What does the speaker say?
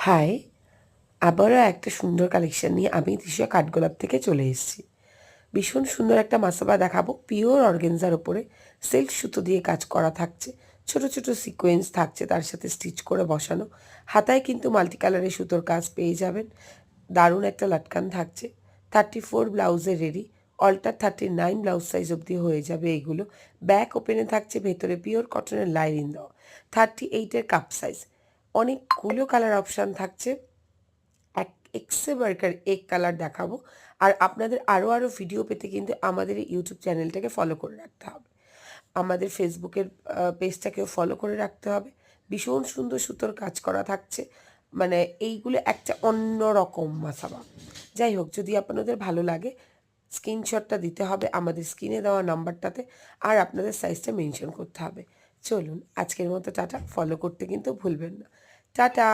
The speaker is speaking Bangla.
হাই, আবারও একটা সুন্দর কালেকশন নিয়ে আমি তৃষা কাঠগোলাপ থেকে চলে এসেছি। ভীষণ সুন্দর একটা মাসাবা দেখাবো, পিওর অর্গেনজার ওপরে সিল্ক সুতো দিয়ে কাজ করা থাকছে, ছোট ছোট সিকোয়েন্স থাকছে, তার সাথে স্টিচ করে বসানো। হাতায় কিন্তু মাল্টি কালারের সুতোর কাজ পেয়ে যাবেন। দারুণ একটা লাটকান থাকছে। 34 ব্লাউজে রেডি, অল্টার 39 ব্লাউজ সাইজ অবধি হয়ে যাবে এগুলো। ব্যাক ওপেনে থাকছে, ভেতরে পিওর কটনের লাইনিং দেওয়া। 38-এর কাপ সাইজ, অনেকগুলো কালার অপশান থাকছে। এক্সে বার্কার এক কালার দেখাবো। আর আপনাদের আরও ভিডিও পেতে কিন্তু আমাদের এই ইউটিউব চ্যানেলটাকে ফলো করে রাখতে হবে, আমাদের ফেসবুকের পেজটাকেও ফলো করে রাখতে হবে। ভীষণ সুন্দর সুতোর কাজ করা থাকছে, মানে এইগুলো একটা অন্য রকম মাসাবা। যাই হোক, যদি আপনাদের ভালো লাগে স্ক্রিনশটটা দিতে হবে আমাদের স্ক্রিনে দেওয়া নাম্বারটাতে, আর আপনাদের সাইজটা মেনশন করতে হবে। চলুন আজকের মতো টাটা, ফলো করতে কিন্তু ভুলবেন না। টাটা।